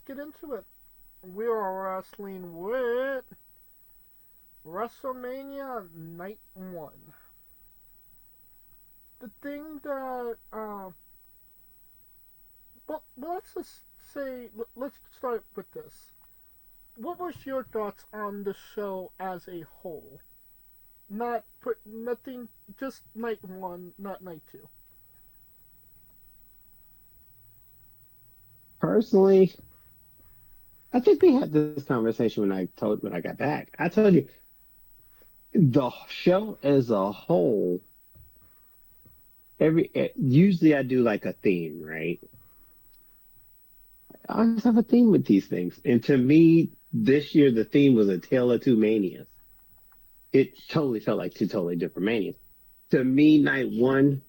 get into it. We are wrestling with WrestleMania Night 1. The thing that, well, let's just say, let's start with this. What was your thoughts on the show as a whole? Not put nothing, just night 1, not night 2. Personally, I think we had this conversation when I got back. I told you the show as a whole. Usually I do like a theme, right? I always have a theme with these things, and to me, this year the theme was a tale of two manias. It totally felt like two totally different manias. To me, night one,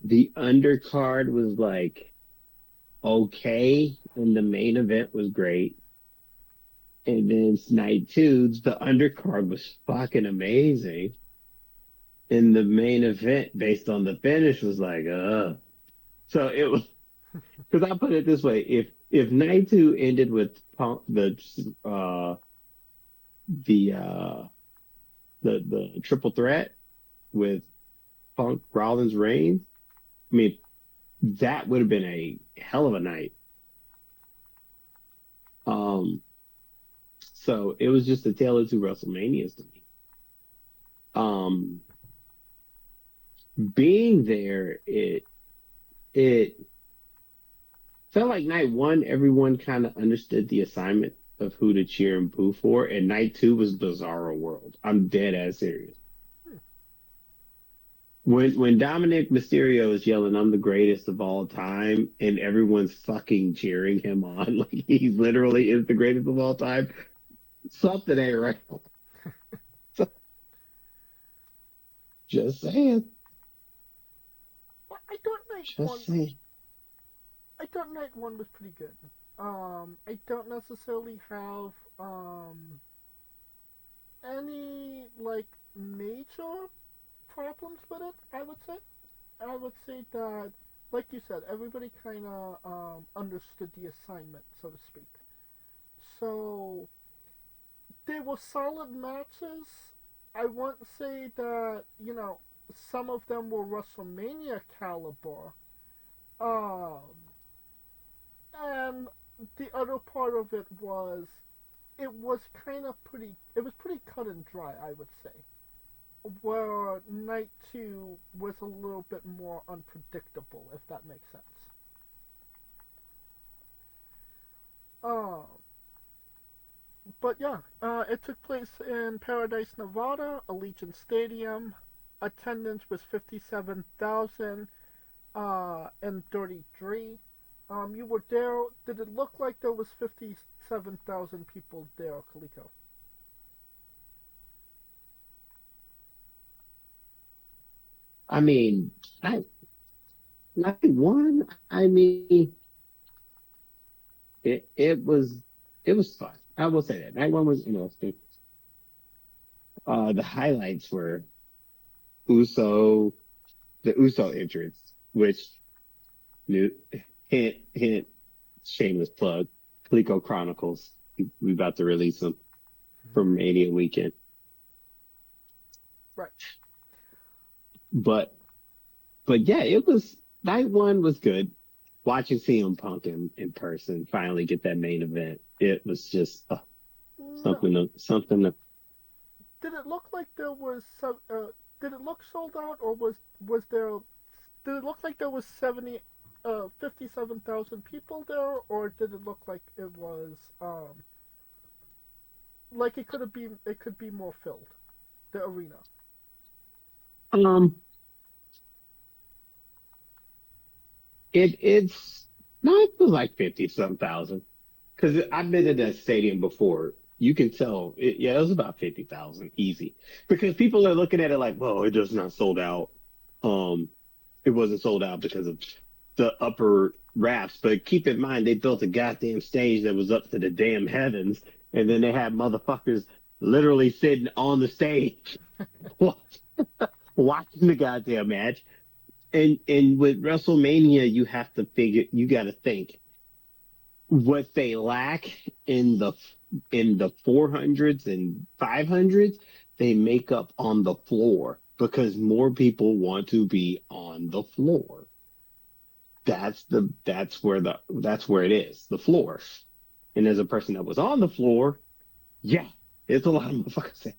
the undercard was like okay, and the main event was great. And then night two, the undercard was fucking amazing. And the main event, based on the finish, was like, So it was, because I put it this way: if night two ended with Punk, the the triple threat with Punk, Rollins, Reigns, I mean, that would have been a hell of a night. Um, so it was just a tale of two WrestleManias to me. Um, being there, it felt like night one, everyone kind of understood the assignment of who to cheer and boo for, and night two was Bizarro World. I'm dead ass serious. When Dominic Mysterio is yelling, "I'm the greatest of all time," and everyone's fucking cheering him on, like he literally is the greatest of all time, something ain't right. Just saying. I thought night Just one, saying. I thought night 1 was pretty good. I don't necessarily have any like major problems with it. I would say that, like you said, everybody kind of understood the assignment, so to speak. So they were solid matches. I won't say that some of them were WrestleMania caliber. Um, and the other part of it was kind of pretty. It was pretty cut and dry, I would say. Where night 2 was a little bit more unpredictable, if that makes sense. Um, but yeah, it took place in Paradise, Nevada, Allegiant Stadium. Attendance was 57,000 and 33. You were there. Did it look like there was 57,000 people there, Kaliko? I mean, night one, I mean, it was fun. I will say that night one was interesting. The highlights were Uso, the Uso entrance, which new hint hint shameless plug. Clico Chronicles. We about to release them from Mania weekend. Right. But yeah, it was night one was good. Watching CM Punk in person finally get that main event. It was just No. something. Did it look like there was some? Did it look sold out, or was there? Did it look like there was 57,000 people there, or did it look like it was like it could be more filled, the arena? Um, it's no, it was like 50 some thousand. Because I've been in that stadium before. You can tell, yeah, it was about 50,000 easy. Because people are looking at it like, well, it just not sold out. Um, it wasn't sold out because of the upper rafts. But keep in mind, they built a goddamn stage that was up to the damn heavens, and then they had motherfuckers literally sitting on the stage watching the goddamn match. And with WrestleMania, you have to figure, you got to think what they lack in the 400s and 500s, they make up on the floor because more people want to be on the floor. That's where it is, the floor. And as a person that was on the floor, yeah, it's a lot of motherfuckers.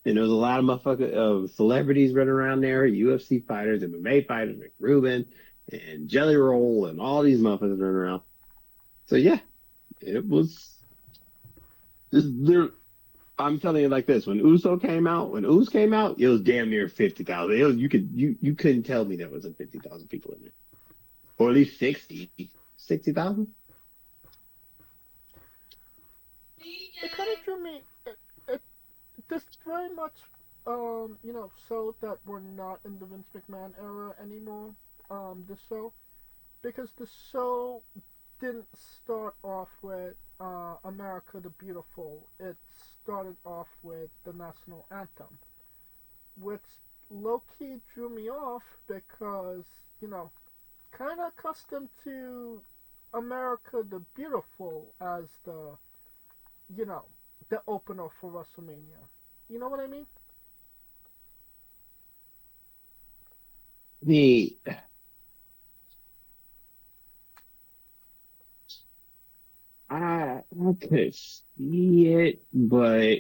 And there's a lot of motherfuckers of celebrities running around there, UFC fighters, MMA fighters, like Ruben and Jelly Roll and all these motherfuckers running around. So yeah, it was there. I'm telling you like this: when Uso came out, it was damn near 50,000. It was you couldn't tell me there wasn't 50,000 people in there, or at least 60,000. It kind of drew me. It this very much, showed that we're not in the Vince McMahon era anymore. The show, because the show didn't start off with America the Beautiful. It started off with the national anthem, which low key drew me off because, kind of accustomed to America the Beautiful as you know, the opener for WrestleMania. You know what I mean? The I could see it, but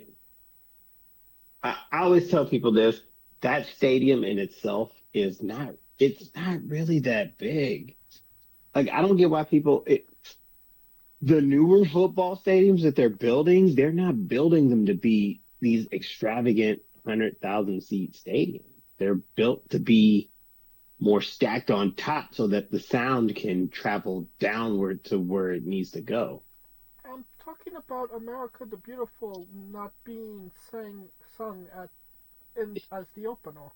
I always tell people this: that stadium in itself is not. It's not really that big. Like I don't get why the newer football stadiums that they're building, they're not building them to be these extravagant 100,000 seat stadiums. They're built to be more stacked on top so that the sound can travel downward to where it needs to go. I'm talking about America the Beautiful not being sung as the opener.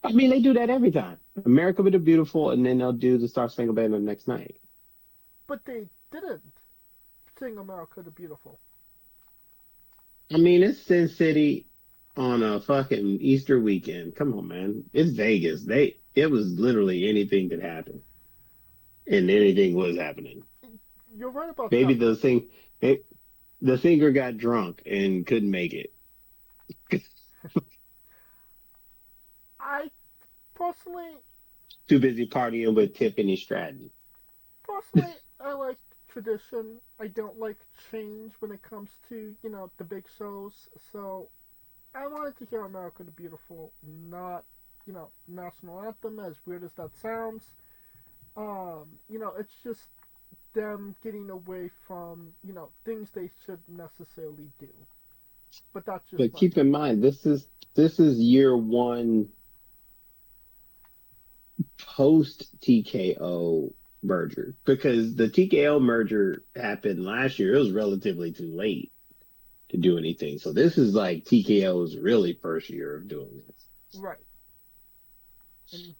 I mean, they do that every time. America with the Beautiful, and then they'll do the Star Spangled Banner the next night. But they didn't sing America the Beautiful. I mean, it's Sin City on a fucking Easter weekend. Come on, man. It's Vegas. It was literally anything could happen, and anything was happening. You're right about Maybe that. the singer got drunk and couldn't make it. I personally, Too busy partying with Tiffany Stratton. I like tradition. I don't like change when it comes to, the big shows. So I wanted to hear America the Beautiful, not, national anthem, as weird as that sounds. It's just them getting away from, things they should necessarily do. But that's just But my keep in opinion. mind, this is year one post TKO merger because the TKO merger happened last year. It was relatively too late to do anything. So this is like TKO's really first year of doing this. Right. And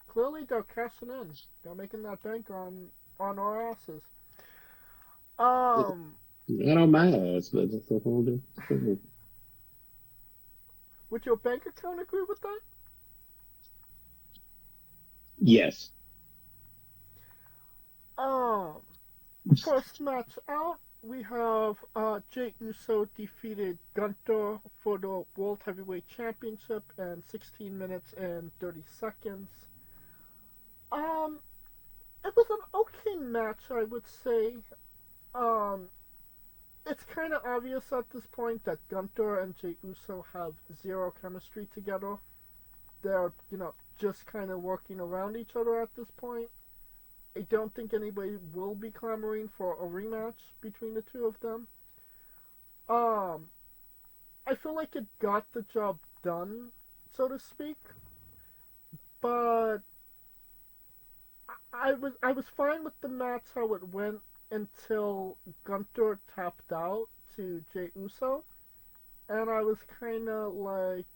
clearly they're cashing in. They're making that bank on our asses. Um, Not on my ass, but it's a whole different. would your bank account agree with that? Yes. Um, First match out, we have Jey Uso defeated Gunther for the World Heavyweight Championship in 16 minutes and 30 seconds. Um, it was an okay match, I would say. Um, it's kind of obvious at this point that Gunther and Jey Uso have zero chemistry together. They're, just kind of working around each other at this point. I don't think anybody will be clamoring for a rematch between the two of them. Um, I feel like it got the job done, so to speak, but I was fine with the match how it went until Gunther tapped out to Jey Uso, and I was kind of like,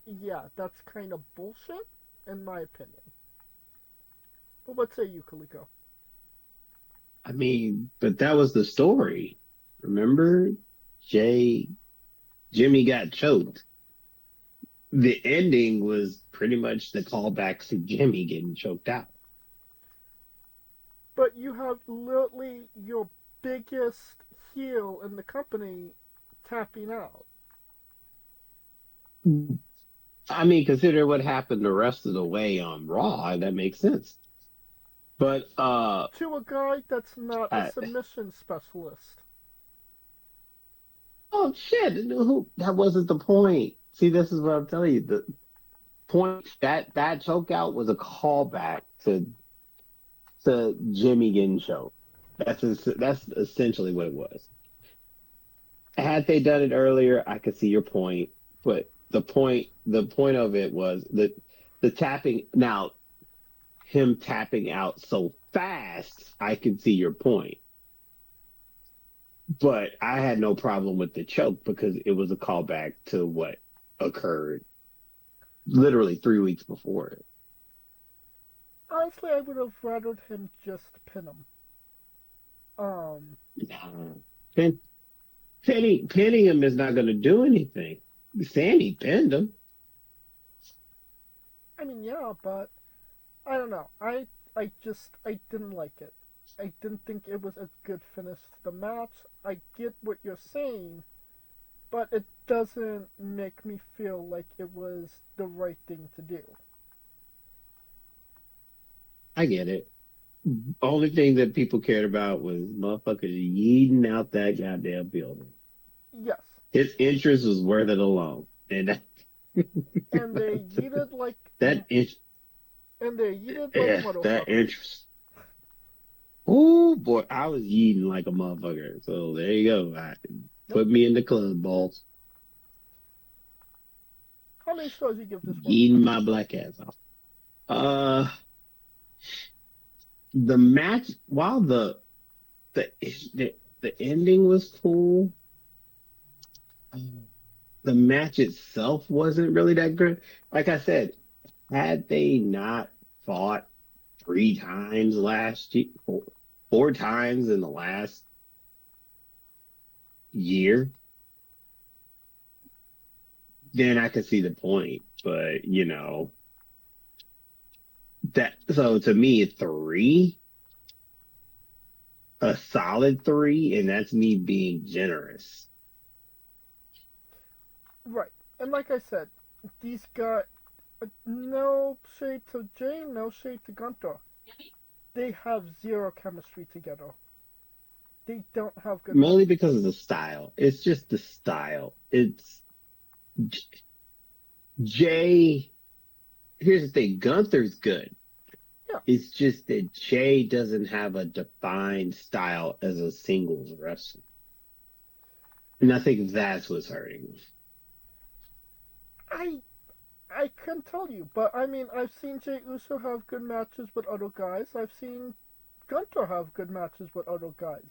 yeah, that's kind of bullshit, in my opinion. But what say you, Kaliko? I mean, but that was the story. Remember? Jay, Jimmy got choked. The ending was pretty much the callback to Jimmy getting choked out. but you have literally your biggest heel in the company tapping out I mean, consider what happened the rest of the way on Raw. That makes sense. But to a guy that's not a I, submission specialist. oh shit, that wasn't the point. See, this is what I'm telling you. The point that choke out was a callback to Jimmy getting choked. That's essentially what it was. Had they done it earlier, I could see your point, but the point of it was the tapping. Now, him tapping out so fast, I can see your point. But I had no problem with the choke because it was a callback to what occurred literally 3 weeks before it. Honestly, I would have rather him just pin him. Um, Nah. Pin, pinning him is not going to do anything. Sandy pinned him. I mean, yeah, but I don't know. I didn't like it. I didn't think it was a good finish to the match. I get what you're saying, but it doesn't make me feel like it was the right thing to do. I get it. Only thing that people cared about was motherfuckers yeeting out that goddamn building. Yes, His interest was worth it alone, and and they yeeted like that in- yeah, that motherfuckers. interest. Oh boy, I was yeeting like a motherfucker. So there you go. Yep. Put me in the club, balls. How many stars do you give this one? Yeeting my black ass off. Uh, the match, while the the ending was cool, the match itself wasn't really that good. Like I said, had they not fought 3 times last year, 4 times in the last year, then I could see the point. But that so to me, a solid three, and that's me being generous. Right, and like I said, these guys. No shade to Jay, no shade to Gunter. They have zero chemistry together. They don't have good Mainly matches. because of the style. It's just the style. It's Jay. Here's the thing: Gunther's good. Yeah, It's just that Jay doesn't have a defined style as a singles wrestler. And I think that's what's hurting. I I can tell you, but I mean, I've seen Jay Uso have good matches with other guys. I've seen Gunter have good matches with other guys.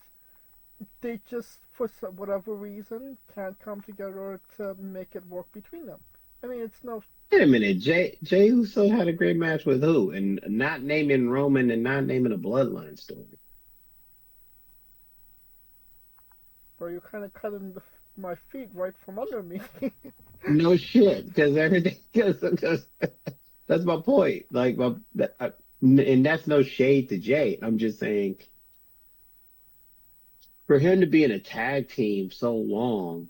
They just, for whatever reason, can't come together to make it work between them. I mean, it's no. Wait a minute, Jay Uso had a great match with who? And not naming Roman and not naming a bloodline story. Where you're kind of cutting my feet right from under me. No shit, because everything, because that's my point. Like, and that's no shade to Jay. I'm just saying, for him to be in a tag team so long,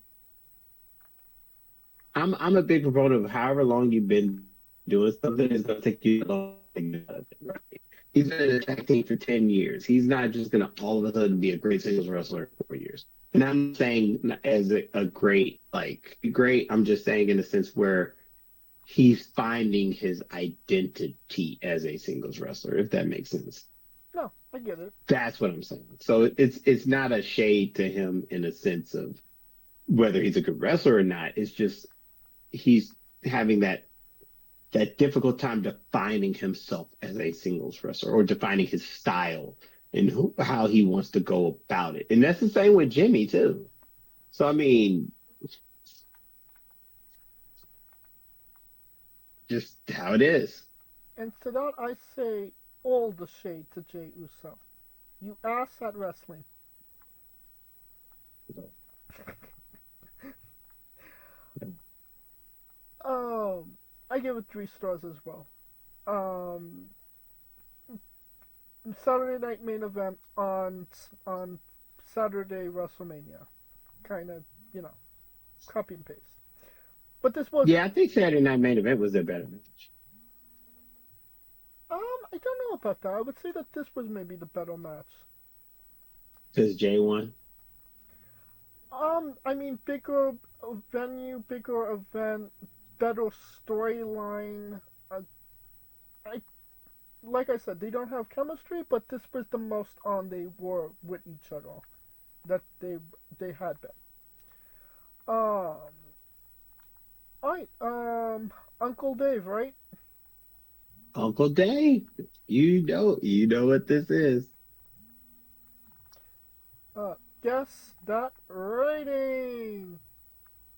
I'm a big proponent of however long you've been doing something, it's going to take you long to get out of it, right? He's been in a tag team for 10 years. He's not just going to all of a sudden be a great singles wrestler in 4 years. And I'm saying as a great, like, great, I'm just saying in a sense where he's finding his identity as a singles wrestler, if that makes sense. No, I get it. That's what I'm saying. So it's not a shade to him in a sense of whether he's a good wrestler or not. It's just he's having that difficult time defining himself as a singles wrestler or defining his style and how he wants to go about it. And that's the same with Jimmy too. So I mean, just how it is. And to that, I say all the shade to Jay Uso. You ass at wrestling. I give it 3 stars as well. Um, Saturday night main event on Saturday WrestleMania. Kind of, you know, copy and paste. But this was Yeah, I think Saturday Night Main Event was their better match. I don't know about that. I would say that this was maybe the better match. Because Jay won. I mean, bigger venue, bigger event, better storyline. I like I said, they don't have chemistry, but this was the most on they were with each other that they had been. Um, alright, Uncle Dave, right? Uncle Dave, you know what this is. Uh, guess that rating.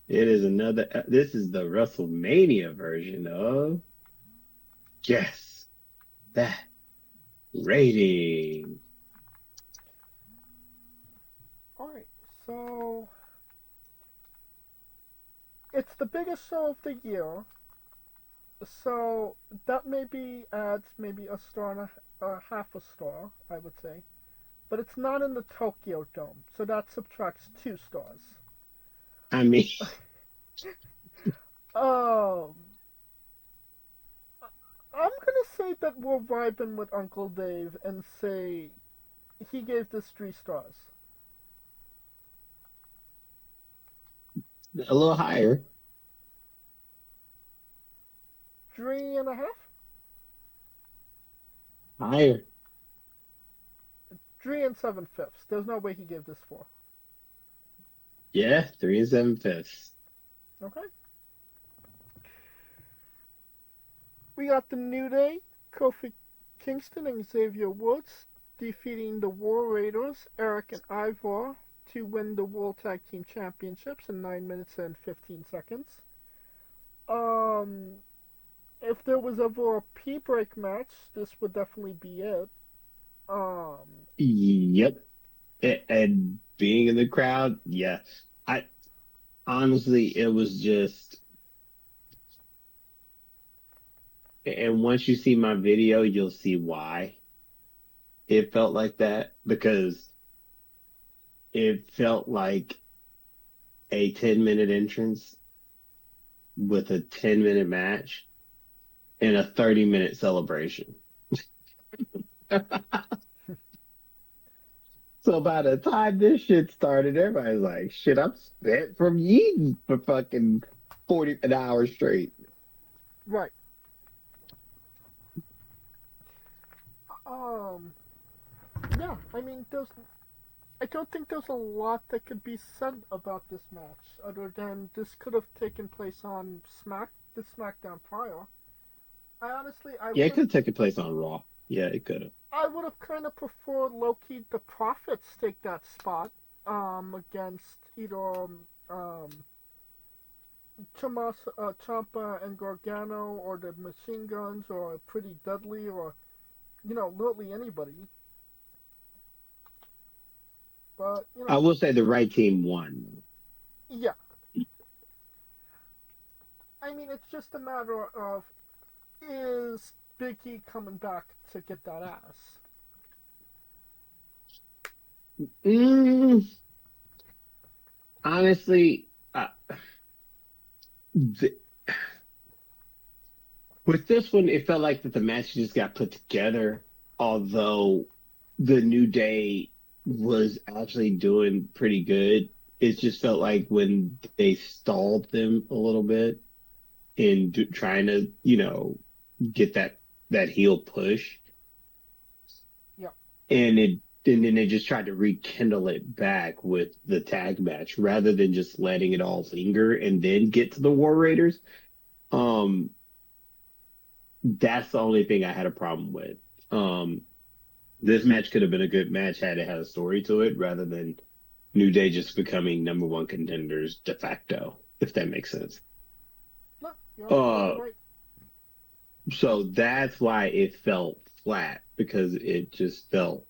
It is another, this is the WrestleMania version of Guess That Rating. Alright, so it's the biggest show of the year, so that maybe adds maybe a star and a half a star, I would say. But it's not in the Tokyo Dome, so that subtracts 2 stars. I mean, Um, I'm gonna say that we're vibing with Uncle Dave and say he gave this 3 stars. a little higher. 3.5? Higher. 3 7/5. There's no way he gave this 4. Yeah, 3 7/5. Okay. We got the New Day, Kofi Kingston and Xavier Woods defeating the War Raiders, Eric and Ivar, to win the World Tag Team Championships in 9 minutes and 15 seconds. Um, if there was ever a pee break match, this would definitely be it. Um, Yep. And being in the crowd, yeah. I honestly, it was just, and once you see my video, you'll see why it felt like that because it felt like a 10-minute entrance with a 10-minute match and a 30-minute celebration. So by the time this shit started, everybody's like, shit, I'm spent from eating for fucking 40 an hour straight. right. Um, yeah. I mean, there's. I don't think there's a lot that could be said about this match, other than this could have taken place on the SmackDown prior. I honestly, Yeah, it could have taken place on Raw. Yeah, it could have. I would have kind of preferred Loki the Prophets take that spot, against either Champa and Gargano, or the Machine Guns, or Pretty Deadly, or literally anybody. But I will say the right team won. yeah. I mean, it's just a matter of, is Big E coming back to get that ass? Mm, honestly, th- with this one, it felt like that the match just got put together, although the New Day was actually doing pretty good. It just felt like when they stalled them a little bit in trying to, get that heel push, Yeah. and then they just tried to rekindle it back with the tag match rather than just letting it all linger and then get to the War Raiders. Um, that's the only thing I had a problem with. Um, this match could have been a good match had it had a story to it rather than New Day just becoming number one contenders de facto, if that makes sense. No, you're absolutely Uh, right. so that's why it felt flat because it just felt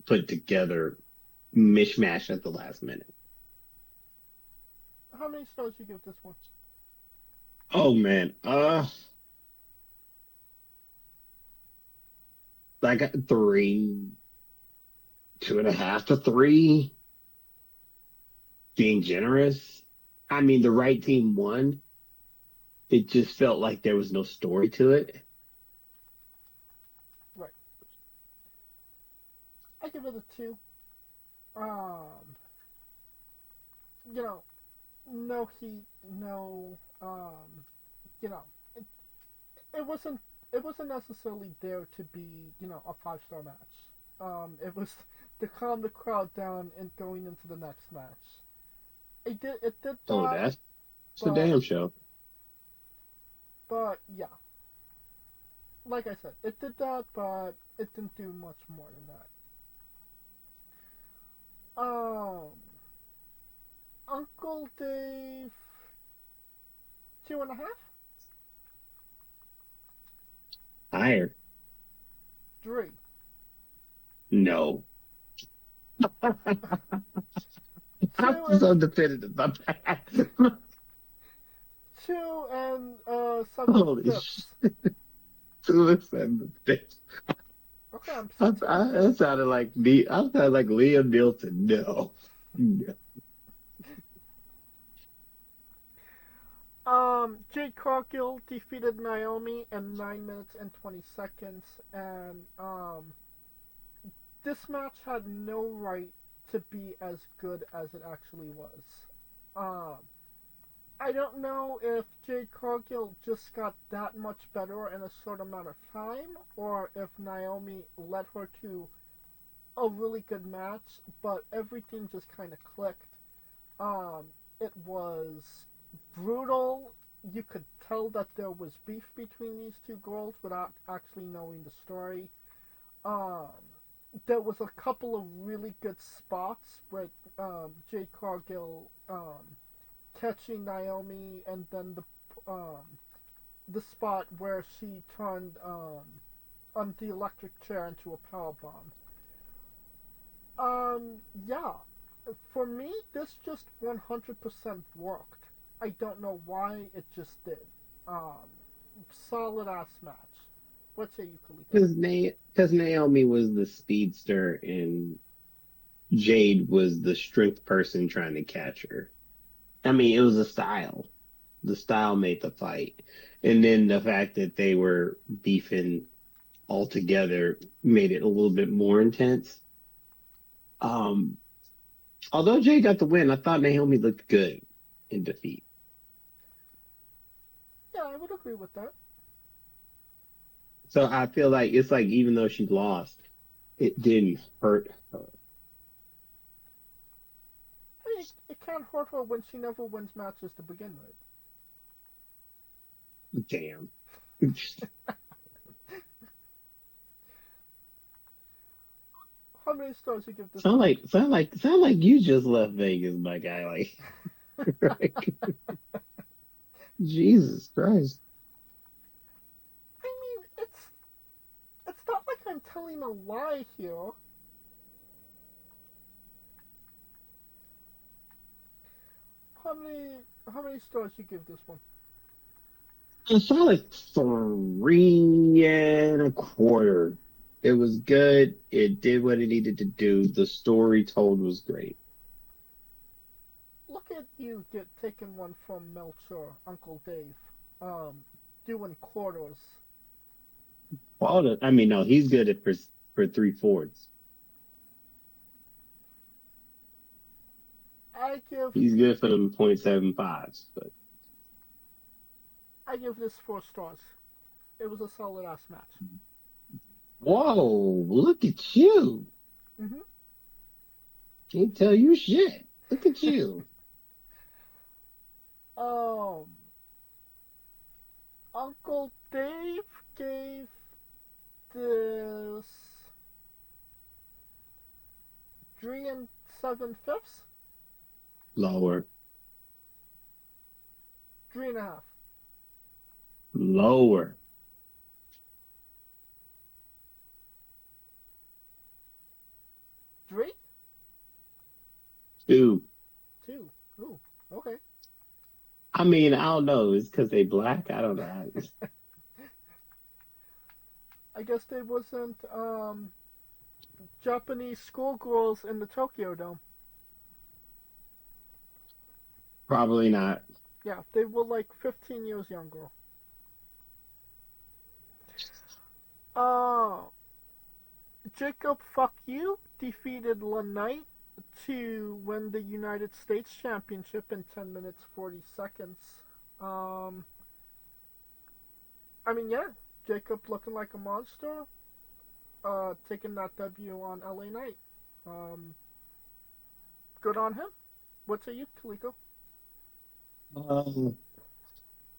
put together mishmash at the last minute. How many stars do you give this one? Oh man, like a three, 2.5 to 3, being generous. I mean, the right team won. It just felt like there was no story to it. Right. I give it a 2. Um, you know, no heat, no, you know, it, it wasn't it wasn't necessarily there to be, a 5-star match. It was to calm the crowd down and going into the next match. It did Oh, that, that's a but damn show. yeah, like I said, it did that, but it didn't do much more than that. Uncle Dave, 2.5, Higher. 3, No. I'm 2 and so definitive about that. 7 Holy fifths. shit. 2 and 7. Okay, I'm saying 7 fifths. That sounded like me. I sounded like Liam Nielsen. No. No. Jade Cargill defeated Naomi in 9 minutes and 20 seconds, and this match had no right to be as good as it actually was. Um, I don't know if Jade Cargill just got that much better in a short amount of time, or if Naomi led her to a really good match, but everything just kind of clicked. It was brutal. You could tell that there was beef between these two girls without actually knowing the story. Um, there was a couple of really good spots with Jade Cargill catching Naomi, and then the spot where she turned on the electric chair into a power bomb. Yeah, for me, this just 100% worked. I don't know why it just did. Um, Solid ass match. What say you, Kalika? Because Naomi was the speedster and Jade was the strength person trying to catch her. I mean, it was a style. The style made the fight. And then the fact that they were beefing all together made it a little bit more intense. Um, Although Jade got the win, I thought Naomi looked good in defeat. Yeah, I would agree with that. So I feel like it's like even though she lost, it didn't hurt her. I mean, it can't hurt her when she never wins matches to begin with. Damn. How many stars you give this Sound one? like sound like you just left Vegas, my guy. Like, right? Jesus Christ. I mean, it's not like I'm telling a lie here. How many how many stars you give this one? I saw like 3.25. It was good. It did what it needed to do. The story told was great. Look at you get taking one from Melcher, Uncle Dave. Um, doing quarters. I mean, no, he's good at for 3/4. I give He's good for them 0.75s, but I give this 4 stars. It was a solid ass match. whoa, look at you. Mm-hmm. Can't tell you shit. Look at you. Um, Uncle Dave gave this 3 and 7 fifths, Lower, 3.5, lower. 3, 2. 2. Ooh, okay. I mean, I don't know. It's because they black. I don't know. I guess there wasn't Japanese schoolgirls in the Tokyo Dome. Probably not. Yeah, they were like 15 years younger. Uh, Jacob Fuck You defeated Lun Knight to win the United States Championship in 10 minutes 40 seconds. Um, I mean, yeah, Jacob looking like a monster, taking that W on LA Knight. Um, Good on him. What say you, Kaliko? Um,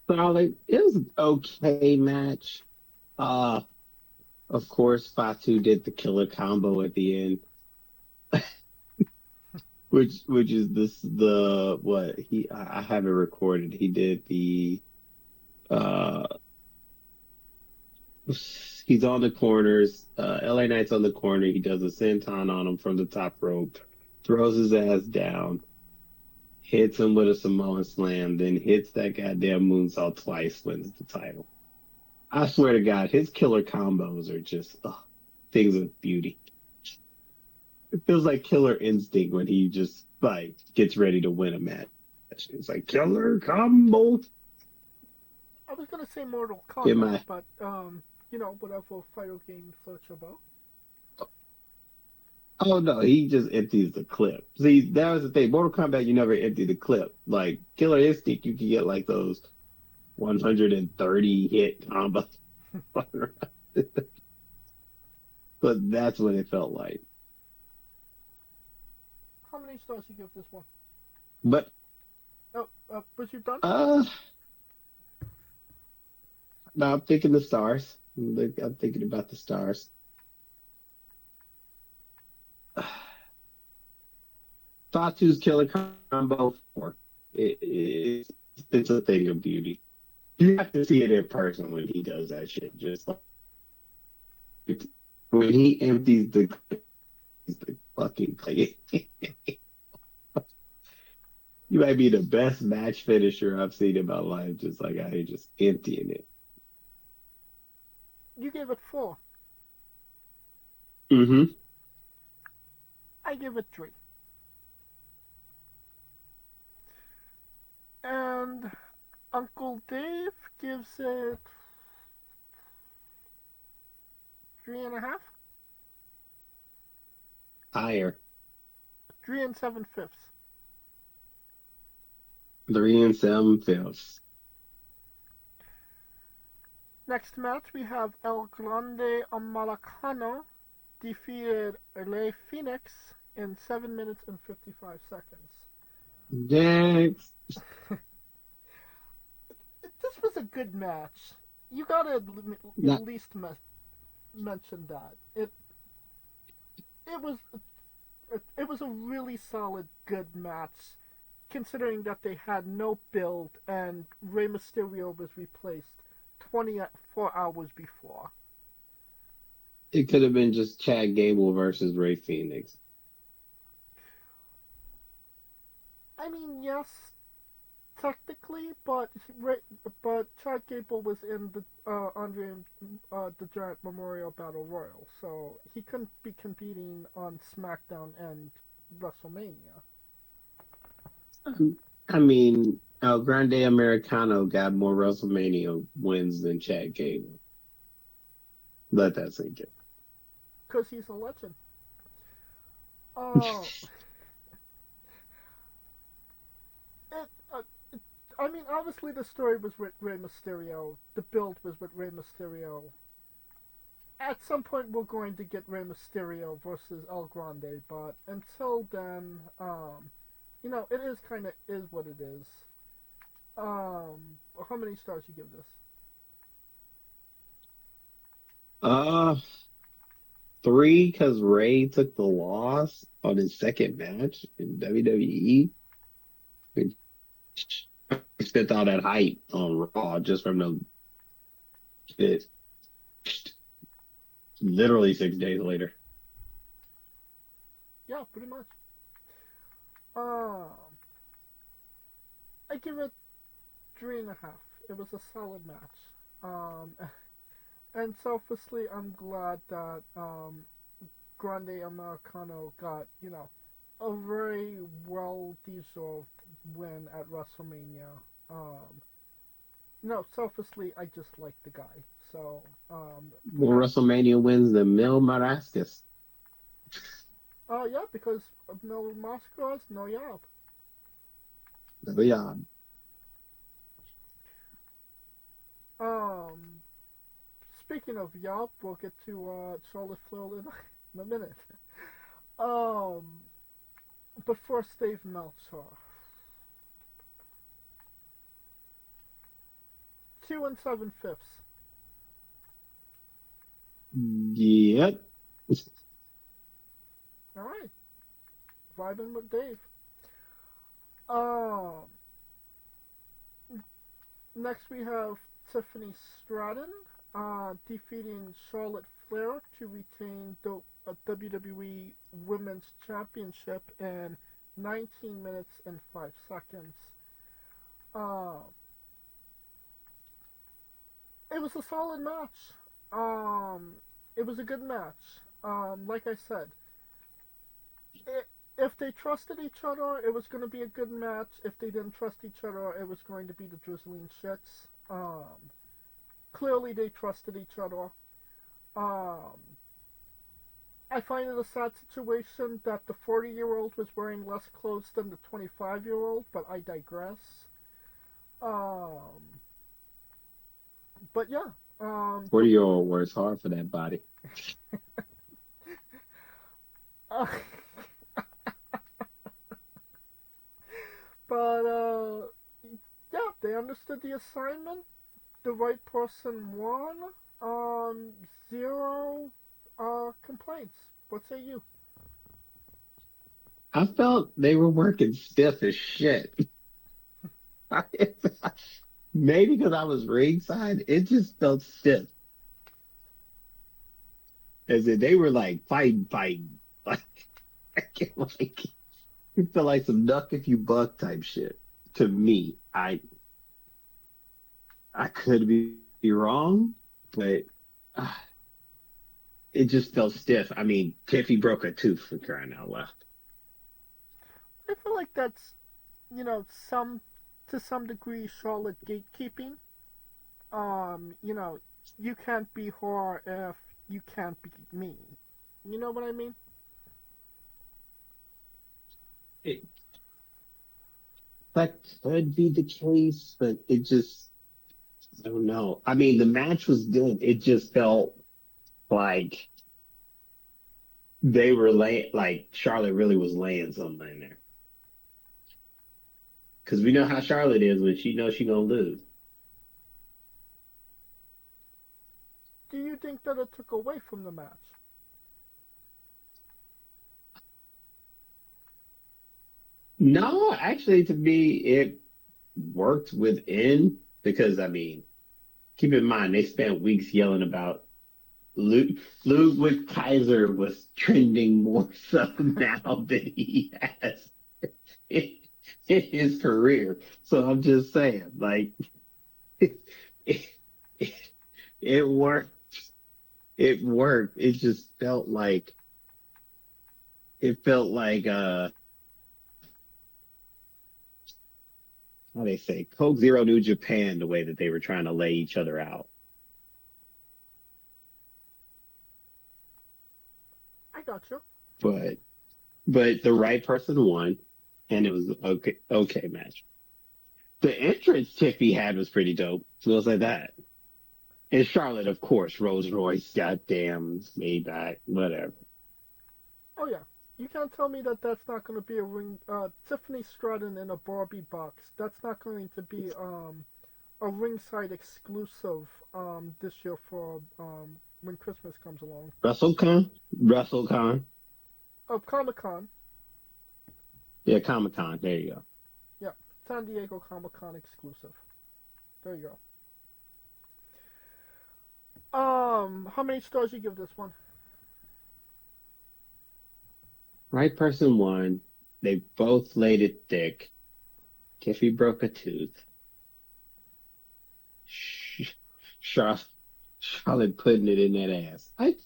Solid. It was an okay match. Uh, of course, Fatu did the killer combo at the end, which is this the what he I have it recorded. He did the uh he's on the corners. LA Knight's on the corner. He does a senton on him from the top rope, throws his ass down, hits him with a Samoan slam, then hits that goddamn moonsault twice, wins the title. I swear to God, his killer combos are just things of beauty. It feels like Killer Instinct when he just like gets ready to win a match. It's like killer combo I was gonna say Mortal in Kombat, my. but whatever fighter game floats your boat. Oh no, he just empties the clip. See, that was the thing. Mortal Kombat, you never empty the clip. Like Killer Instinct, you can get like those 130 hit combos. But that's what it felt like. How many stars you give this one? But Oh, was you done? uh no, I'm thinking the stars. I'm thinking about the stars. Fatu's killer combo four. It's a thing of beauty. You have to see it in person when he does that shit. Just like when he empties the fucking clay. You might be the best match finisher I've seen in my life. Just like out here, just emptying it. You gave it 4. Mm-hmm. I give it 3. And Uncle Dave gives it 3.5. Higher. 3 7/5. 3 7/5. Next match we have El Grande Amalacano defeated Rey Phoenix in 7 minutes and 55 seconds. Next. This was a good match. You gotta at Not, least mention that. It was it was a really solid, good match, considering that they had no build and Rey Mysterio was replaced 24 hours before. it could have been just Chad Gable versus Ray Phoenix. I mean, yes, technically, but Chad Gable was in the Andre the Giant Memorial Battle Royal, so he couldn't be competing on SmackDown and WrestleMania. I mean, El Grande Americano got more WrestleMania wins than Chad Gable. Let that sink in. Because he's a legend. Uh, it, uh, I mean, obviously the story was with Rey Mysterio. The build was with Rey Mysterio. At some point, we're going to get Rey Mysterio versus El Grande, but until then, it is kind of is what it is. How many stars you give this? Uh, 3 because Ray took the loss on his second match in WWE. He spent all that hype on Raw just from the it literally 6 days later. Yeah, pretty much. Um, I give it 3.5. It was a solid match. And selfishly, I'm glad that Grande Americano got, a very well deserved win at WrestleMania. Um, no, selfishly, I just like the guy. So, More ha- WrestleMania wins than Mil Marascus. yeah, because Mil Mascaras, no yab. Yeah. Um, Speaking of yab, we'll get to Charlotte Flair in a minute. Um, but first, Dave Meltzer. 2 7/5. Yep. All right, vibing with Dave. Um, Next we have Tiffany Stratton defeating Charlotte Flair to retain the WWE Women's Championship in 19 minutes and 5 seconds. Uh, it was a solid match. Um, it was a good match. Like I said, it, if they trusted each other, it was going to be a good match. If they didn't trust each other, it was going to be the drizzling shits. Clearly, they trusted each other. Um, I find it a sad situation that the 40-year-old was wearing less clothes than the 25-year-old, but I digress. Um, but yeah, 40-year-old works hard for that body. uh, but yeah, they understood the assignment. The right person won. Zero complaints. What say you? I felt they were working stiff as shit. Maybe because I was ringside, it just felt stiff. As if they were like fighting. Like it felt like some duck if you buck type shit. To me, I could be wrong, but uh, it just felt stiff. I mean, Tiffy broke a tooth for crying out loud. I feel like that's some to some degree Charlotte gatekeeping. You know, you can't be her if you can't be me. You know what I mean? It, that could be the case, but it just, I don't know. I mean, the match was good. It just felt like they were like Charlotte really was laying something in there. Because we know how Charlotte is when she knows she's gonna lose. Do you think that it took away from the match? No, actually, to me, it worked within because I mean, keep in mind they spent weeks yelling about Ludwig Kaiser was trending more so now than he has in, in his career. So I'm just saying, like, it, it, it worked. It worked. It felt like how they say Coke Zero New Japan the way that they were trying to lay each other out. I got you. But the right person won, and it was okay match. The entrance Tiffy had was pretty dope. So it was like that. And Charlotte, of course, Rolls Royce, goddamn, Maybach, whatever. Oh yeah. You can't tell me that that's not going to be a ring. Tiffany Stratton in a Barbie box. That's not going to be a ringside exclusive this year for when Christmas comes along. WrestleCon. Oh, Comic Con. Yeah, Comic Con. There you go. Yeah, San Diego Comic Con exclusive. There you go. How many stars you give this one? Right person won. They both laid it thick. Tiffy broke a tooth. Char- Charlotte putting it in that ass. I'd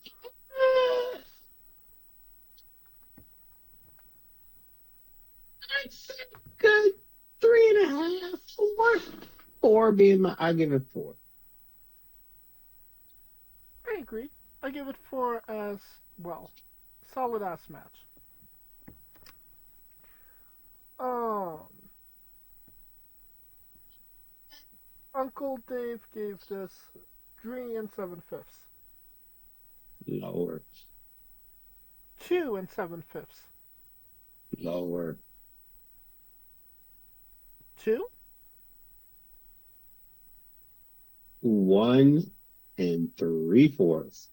say good 3.5, 4. 4 being I give it 4. I agree. I give it 4 as well. Solid ass match. Um, Uncle Dave gave this 3 and 7/5. Lower, 2 and 7/5. lower, 2? 1 3/4.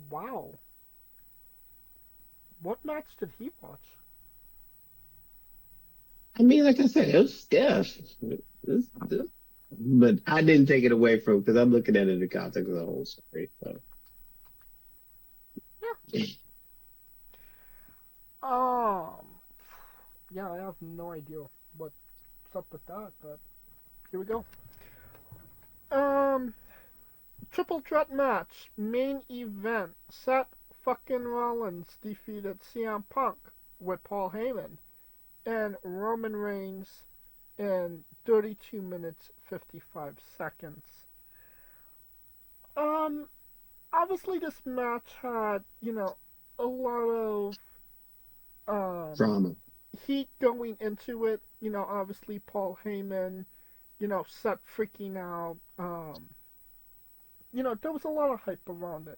Wow. What match did he watch? I mean, like I said, it was stiff. But I didn't take it away from because I'm looking at it in the context of the whole story. So. Yeah. Um, yeah, I have no idea what's up with that, but here we go. Um, Triple threat match, main event. Seth fucking Rollins defeated CM Punk with Paul Heyman and Roman Reigns in 32 minutes 55 seconds. Um, Obviously this match had, a lot of Drama. heat going into it. Obviously Paul Heyman, Seth freaking out. There was a lot of hype around it.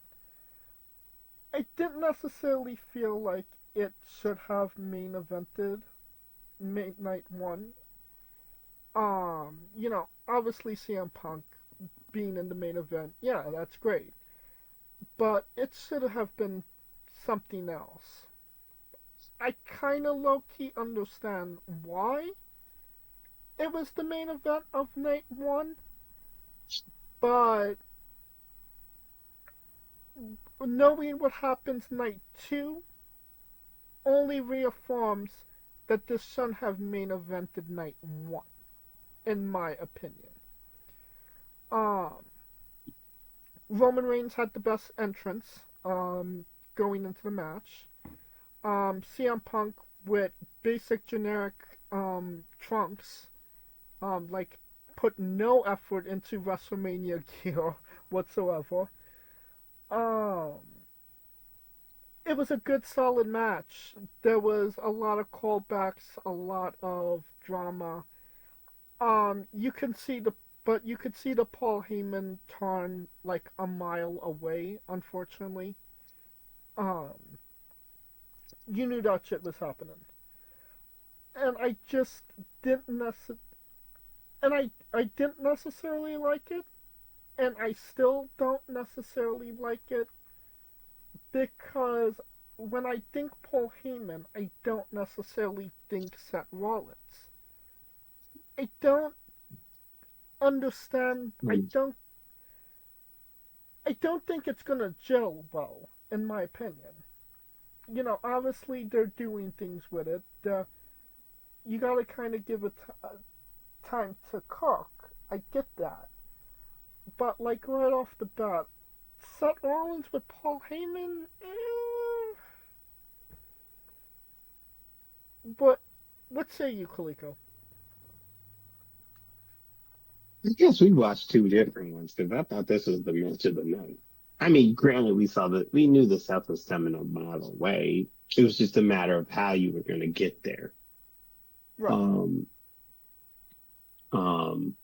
I didn't necessarily feel like it should have main evented night one. Obviously CM Punk being in the main event, yeah, that's great. But it should have been something else. I kind of low key understand why it was the main event of night one, but knowing what happens night two only reaffirms that this shouldn't have main evented night one, in my opinion. Um, Roman Reigns had the best entrance going into the match. CM Punk with basic generic trunks, like put no effort into WrestleMania gear whatsoever. Um, it was a good, solid match. There was a lot of callbacks, a lot of drama. You can see you could see the Paul Heyman turn like a mile away. Unfortunately, um, you knew that shit was happening, and I just didn't I didn't necessarily like it, and I still don't necessarily like it because when I think Paul Heyman, I don't necessarily think Seth Rollins. I don't understand. Mm. I don't think it's gonna gel well, in my opinion. Obviously they're doing things with it. You gotta kind of give it time to cook. I get that, but like right off the bat, Seth Rollins with Paul Heyman. But what say you, Kaliko? I guess we watched two different ones because I thought this was the match of the night. I mean, granted, we knew the South was coming a mile away. It was just a matter of how you were going to get there. Right. Um, um,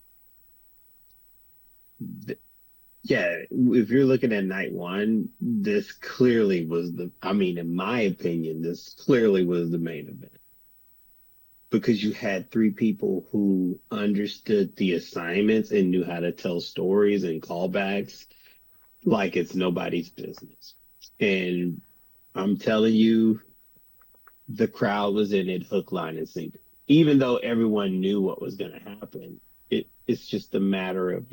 yeah, if you're looking at night one, this clearly was I mean, in my opinion, this clearly was the main event because you had three people who understood the assignments and knew how to tell stories and callbacks like it's nobody's business. And I'm telling you, the crowd was in it hook, line, and sinker. Even though everyone knew what was going to happen, it's just a matter of,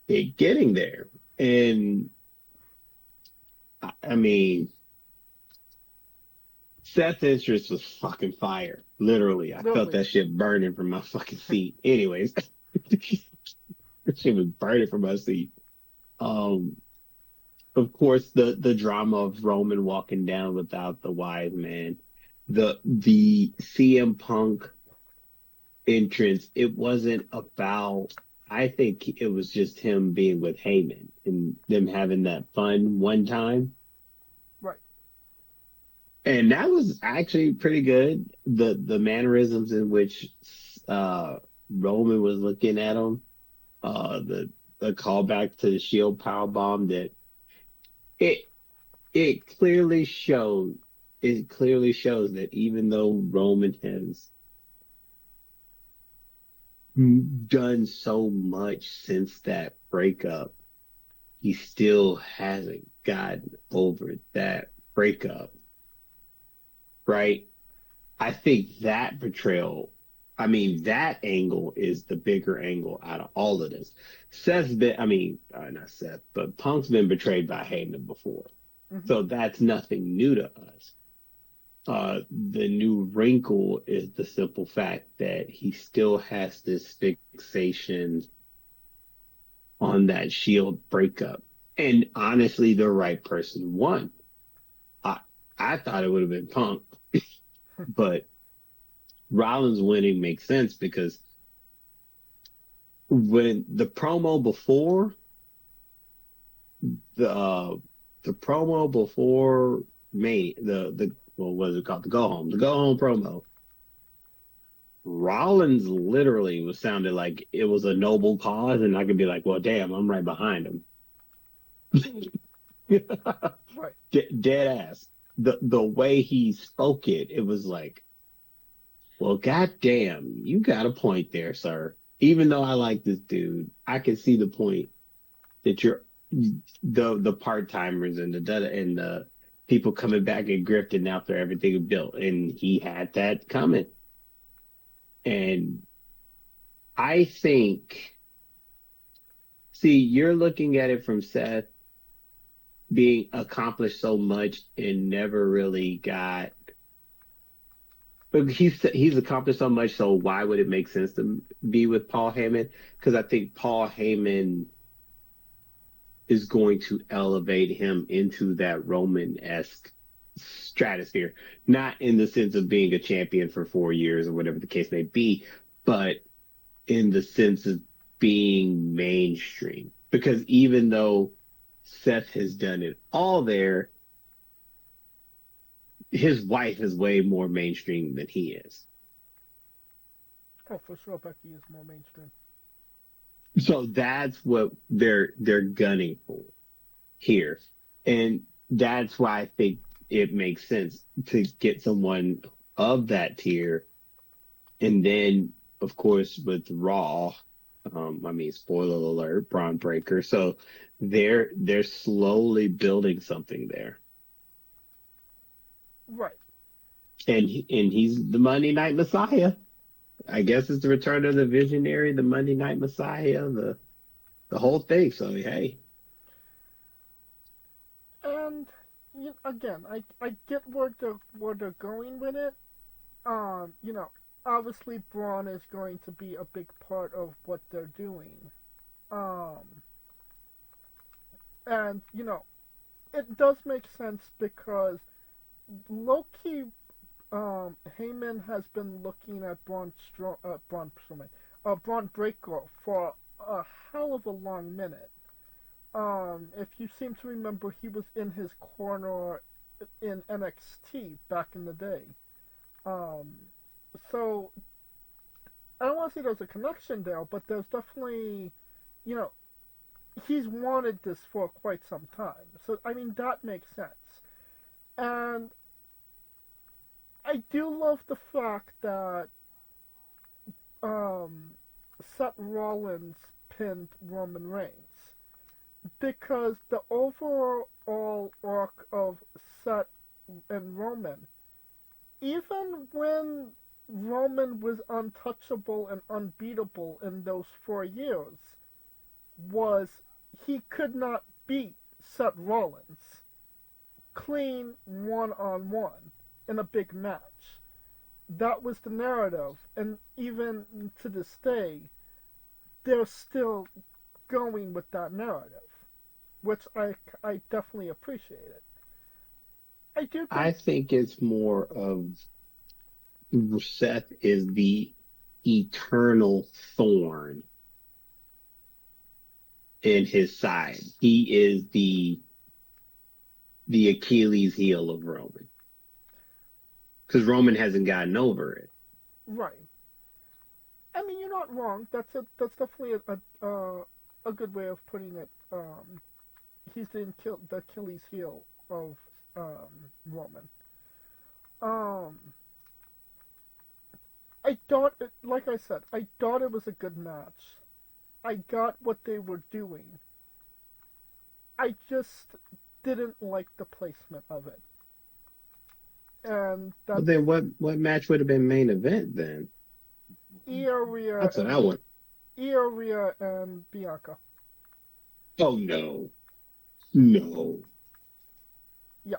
it getting there. And I mean, Seth's interest was fucking fire. Literally. I felt Literally. that shit burning from my fucking feet. Anyways. She was burning from her seat. Um, of course, the drama of Roman walking down without the wise man, the CM Punk entrance. It wasn't about. I think it was just him being with Heyman and them having that fun one time, Right. and that was actually pretty good. The mannerisms in which uh Roman was looking at him, the callback to the Shield power bomb that it it clearly showed it clearly shows that even though Roman has done so much since that breakup, he still hasn't gotten over that breakup, right? I think that portrayal, I mean, that angle is the bigger angle out of all of this. Seth's been, I mean, not Seth, but Punk's been betrayed by Heyman before. Hmm. So that's nothing new to us. The new wrinkle is the simple fact that he still has this fixation on that Shield breakup. And honestly, the right person won. I I thought it would have been Punk, but Rollins winning makes sense because when the uh, the promo before May the what was it called, the go home promo, Rollins literally was sounded like it was a noble cause, and I could be like, well, damn, I'm right behind him. Right. Dead ass. The way he spoke it, it was like, well, goddamn, you got a point there, sir. Even though I like this dude, I can see the point that you're the part timers and the people coming back and grifting after everything is built, and he had that coming. And I think, see, you're looking at it from Seth being accomplished so much and never really got. But he's accomplished so much, so why would it make sense to be with Paul Heyman? Because I think Paul Heyman is going to elevate him into that Roman-esque stratosphere. Not in the sense of being a champion for 4 years or whatever the case may be, but in the sense of being mainstream. Because even though Seth has done it all there, his wife is way more mainstream than he is. Oh, for sure, Becky is more mainstream. So that's what they're gunning for here. And that's why I think it makes sense to get someone of that tier. And then, of course, with Raw, I mean, spoiler alert, Braun Breaker. So they're slowly building something there. Right. And he's the Monday Night Messiah. I guess it's the return of the visionary, the Monday Night Messiah, the whole thing. So hey, And again, I get where they're going with it. You know, obviously Braun is going to be a big part of what they're doing. Um, and it does make sense because Loki, Heyman has been looking at Braun Breaker for a hell of a long minute. If you seem to remember, he was in his corner in NXT back in the day. Um, so I don't want to say there's a connection there, but there's definitely, you know, he's wanted this for quite some time. So I mean that makes sense, and I do love the fact that um, Seth Rollins pinned Roman Reigns because the overall arc of Seth and Roman, even when Roman was untouchable and unbeatable in those 4 years, was he could not beat Seth Rollins clean one on one in a big match. That was the narrative, and even to this day, they're still going with that narrative, which I definitely appreciate it. I do I think think it's more of Seth is the eternal thorn in his side. He is the Achilles heel of Roman because Roman hasn't gotten over it. right. I mean, you're not wrong. That's definitely a good way of putting it. He's the Achilles heel of Roman. Um, I thought, like I said, I thought it was a good match. I got what they were doing. I just didn't like the placement of it, and But that's then what match would have been main event then? Io That's what I want. Rhea and Bianca. Oh no, no. Yeah.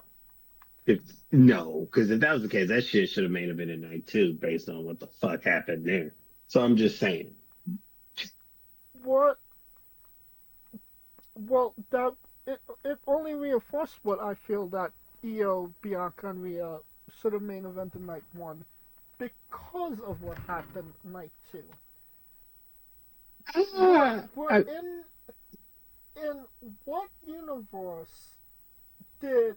If no, because if that was the case, that shit should have main event at night two, based on what the fuck happened there. So I'm just saying. What? Well, it only reinforced what I feel that Io, Bianca, and Rhea should have main evented night one because of what happened night two. Ah, We're in what universe did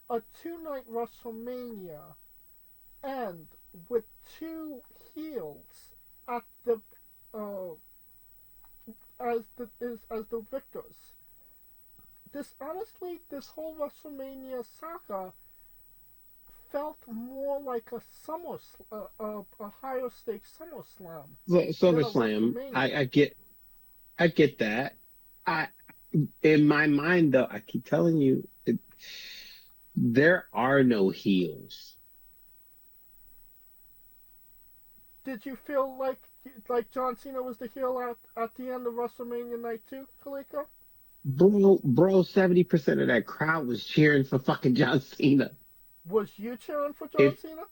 a two-night WrestleMania end with two heels at the uh, as the victors? This honestly, this whole WrestleMania saga felt more like a higher stakes SummerSlam than a SummerSlam. WrestleMania. I get that. I in my mind though, I keep telling you, there are no heels. Did you feel like John Cena was the heel at the end of WrestleMania Night 2, Kaliko? Bro, 70% of that crowd was cheering for fucking John Cena. Was you cheering for John If Cena?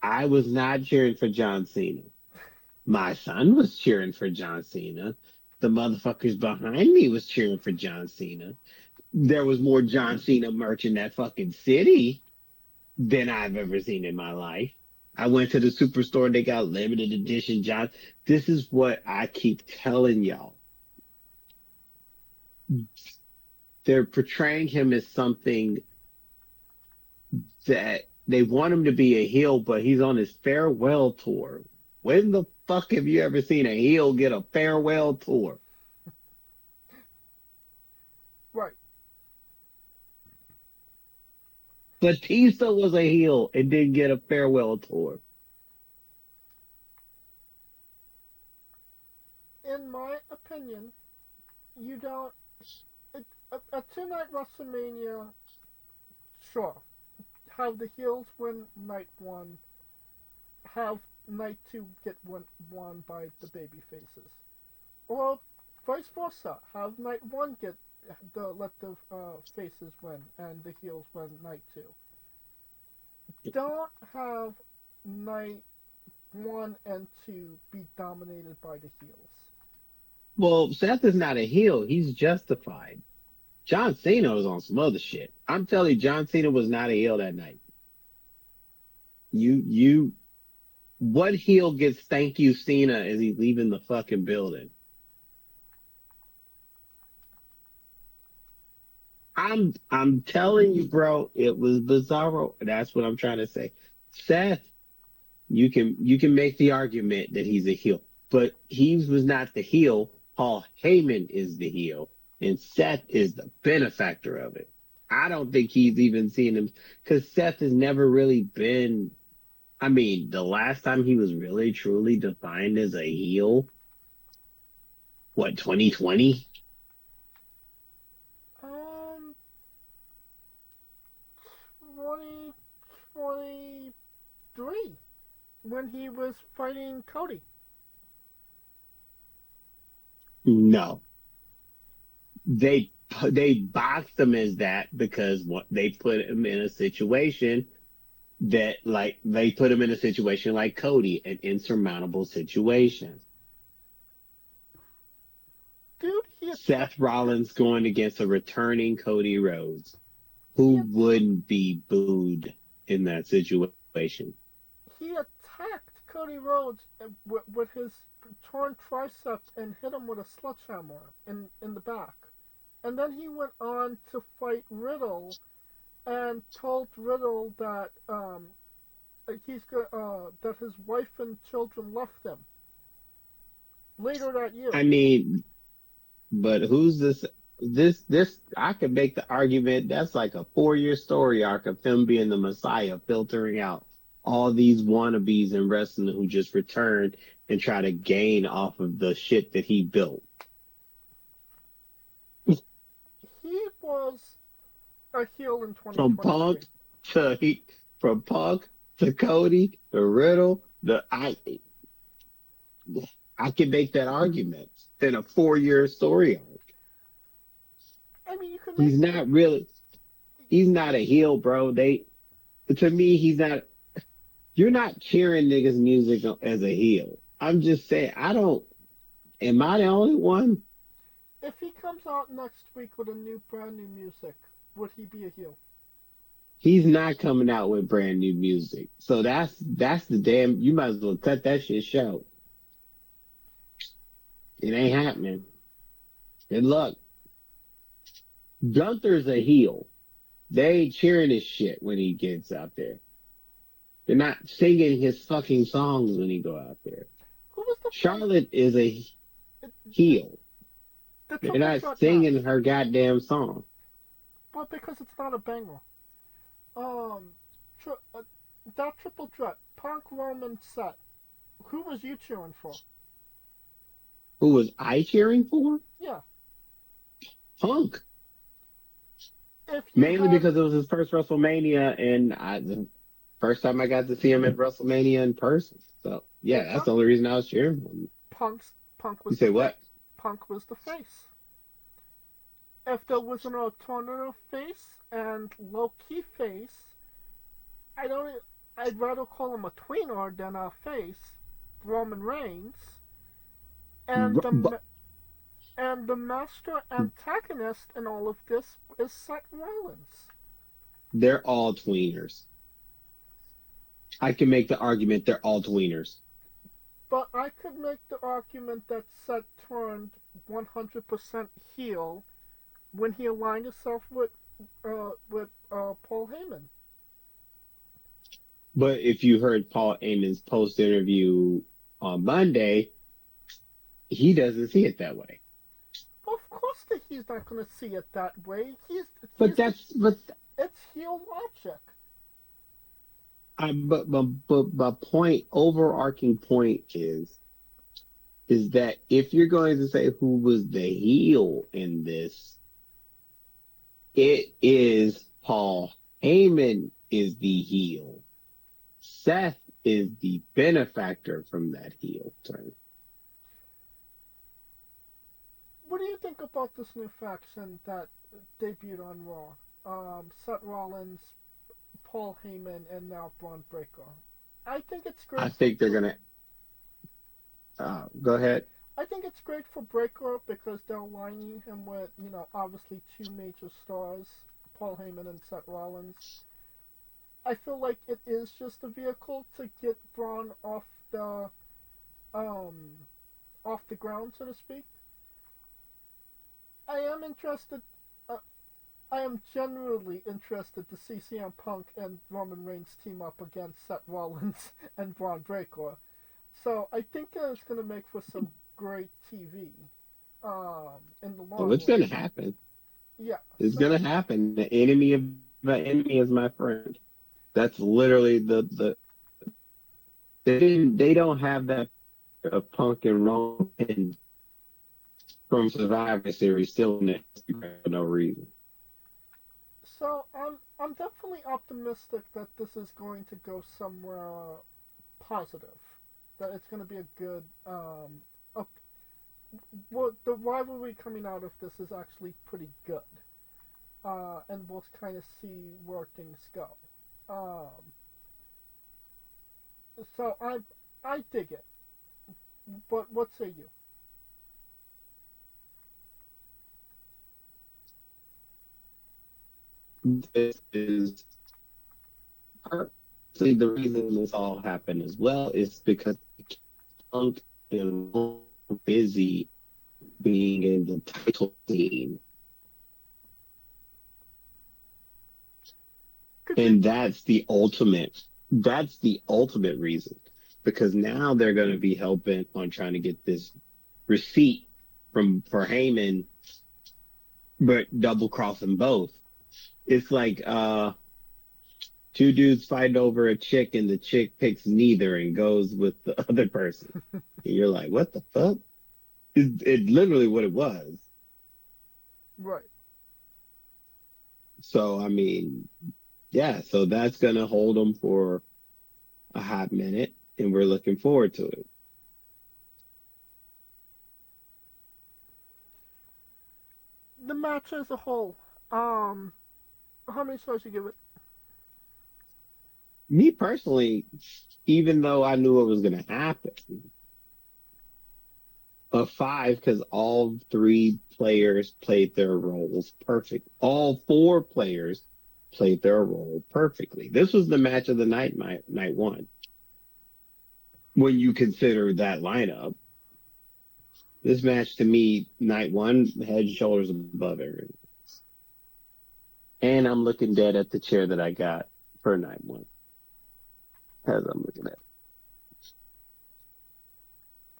I was not cheering for John Cena, my son was cheering for John Cena. The motherfuckers behind me was cheering for John Cena. There was more John Cena merch in that fucking city than I've ever seen in my life. I went to the superstore, they got limited edition John. This is what I keep telling y'all. They're portraying him as something that they want him to be a heel, but he's on his farewell tour. When the fuck have you ever seen a heel get a farewell tour? Right. Batista was a heel and didn't get a farewell tour. In my opinion, you don't. A two-night WrestleMania, sure. Have the heels win night one. Have night two get won by the baby faces, or vice versa. Have night one let the faces win and the heels win night two. Don't have night one and two be dominated by the heels. Well, Seth is not a heel. He's justified. John Cena was on some other shit. I'm telling you, John Cena was not a heel that night. You, what heel gets thank you Cena as he's leaving the fucking building? I'm telling you, bro, it was bizarro. That's what I'm trying to say. Seth, you can make the argument that he's a heel, but he was not the heel. Paul Heyman is the heel, and Seth is the benefactor of it. I don't think he's even seen him because Seth has never really been. I mean, the last time he was really truly defined as a heel, what, 2020? Um, 2023 when he was fighting Cody. No, they boxed him as that because what they put him in a situation that like they put him in a situation like Cody, an insurmountable situation. dude, he attacked. Seth Rollins going against a returning Cody Rhodes. He Who attacked. wouldn't be booed in that situation? He attacked Cody Rhodes with his torn tricep and hit him with a sledgehammer in the back. And then he went on to fight Riddle and told Riddle that that his wife and children left him later that year. I mean, but who's this? This I could make the argument that's like a 4 year story arc of him being the Messiah, filtering out all these wannabes in wrestling who just return and try to gain off of the shit that he built. He was a heel in From 2023. Punk to he, from Punk to Cody to Riddle, I can make that argument in a 4 year story arc. I mean, you can make He's not really. He's not a heel, bro. To me, he's not. You're not cheering niggas' music as a heel. I'm just saying. I don't. Am I the only one? if he comes out next week with a brand new music, would he be a heel? He's not coming out with brand new music. So that's the damn. You might as well cut that shit short. It ain't happening. Good luck. Gunther's a heel. They ain't cheering his shit when he gets out there. They're not singing his fucking songs when he go out there. Who was the first? Charlotte is a It, heel. the They're triple not threat singing match. her goddamn song. Well, because it's not a banger. Um, that triple threat, Punk, Roman, Seth. Who was you cheering for? Who was I cheering for? Yeah. Punk. If you Mainly had because it was his first WrestleMania, and the first time I got to see him at WrestleMania in person. So yeah, that's the only reason I was cheering for him. Punk You was the say face. what? Punk was the face. If there was an alternative face and low key face, I don't. I'd rather call him a tweener than a face. Roman Reigns and But the master antagonist in all of this is Seth Rollins. they're all tweeners. I can make the argument they're all tweeners. But I could make the argument that Seth turned 100% heel when he aligned himself with Paul Heyman. But if you heard Paul Heyman's post interview on Monday, he doesn't see it that way. Well, of course that he's not going to see it that way. But It's heel logic. but my point, overarching point is that if you're going to say who was the heel in this, it is Paul Heyman is the heel. Seth is the benefactor from that heel turn. What do you think about this new faction that debuted on Raw? Seth Rollins, Paul Heyman, and now Braun Breaker. I think it's great. I think they're gonna. Go ahead. I think it's great for Breaker because they're aligning him with, obviously two major stars, Paul Heyman and Seth Rollins. I feel like it is just a vehicle to get Braun off the ground, so to speak. I am interested. I am genuinely interested to see CM Punk and Roman Reigns team up against Seth Rollins and Braun Breaker. So I think it's going to make for some great TV. In the long Oh, it's run. gonna happen. Yeah. It's gonna happen. The enemy of my enemy is my friend. That's literally the. They don't have that Punk and Roman from Survivor Series still in it for no reason. So I'm definitely optimistic that this is going to go somewhere positive. That it's going to be a good. Well, the rivalry coming out of this is actually pretty good, and we'll kind of see where things go. So I dig it. But what say you? this is partly the reason this all happened as well is because Punk is so busy being in the title scene. And that's the ultimate reason. Because now they're going to be hell-bent on trying to get this receipt for Heyman, but double cross them both. It's like two dudes fighting over a chick and the chick picks neither and goes with the other person. And you're like, what the fuck? It's literally what it was. Right. So, I mean, yeah, so that's going to hold them for a hot minute, and we're looking forward to it. The match as a whole, how many stars you give it? Me personally, even though I knew it was going to happen, a 5 because all 3 players played their roles perfect. All 4 players played their role perfectly. This was the match of the night 1. When you consider that lineup, this match to me, night 1, head and shoulders above everything. And I'm looking dead at the chair that I got for night 1. As I'm looking at it.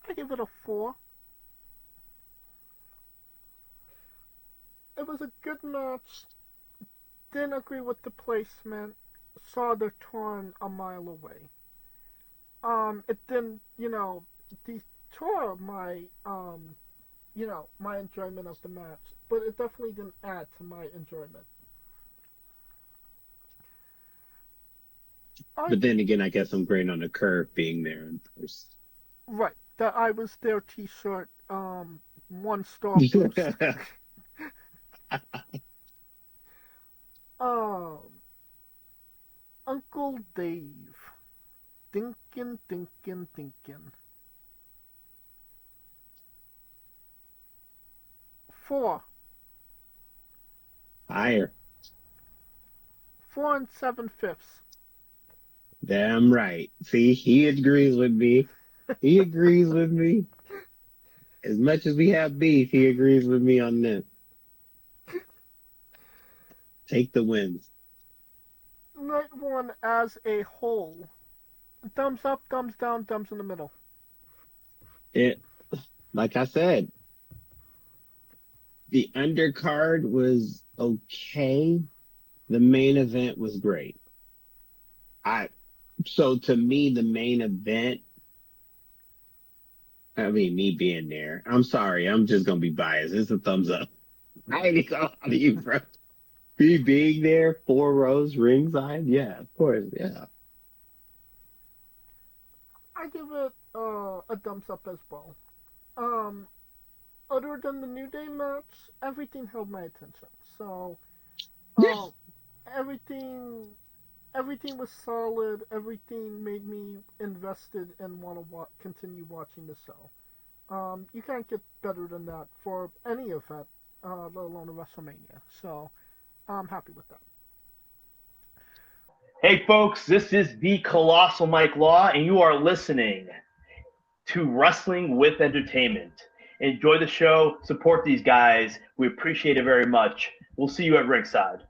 I give it a 4. It was a good match. Didn't agree with the placement. Saw the turn a mile away. It didn't, detour my, my enjoyment of the match, but it definitely didn't add to my enjoyment. But then again, I guess I'm great on the curve being there in person. Right. That I was there t-shirt, 1-star boost. Uncle Dave. Thinking. 4. Higher. 4 7/5. Damn right. See, he agrees with me. He agrees with me. As much as we have beef, he agrees with me on this. Take the wins. Night 1 as a whole. Thumbs up, thumbs down, thumbs in the middle. Like I said, the undercard was okay. The main event was great. So to me, the main event, I mean, me being there, I'm sorry, I'm just going to be biased. It's a thumbs up. I ain't going to you, bro. Me being there, 4 rows, ringside, yeah, of course, yeah. I give it a thumbs up as well. Other than the New Day match, everything held my attention. So, Yes. everything was solid. Everything made me invested and want to continue watching the show. You can't get better than that for any event, let alone a WrestleMania. So, I'm happy with that. Hey, folks, this is the Colossal Mike Law, and you are listening to Wrestling with Entertainment. Enjoy the show. Support these guys. We appreciate it very much. We'll see you at ringside.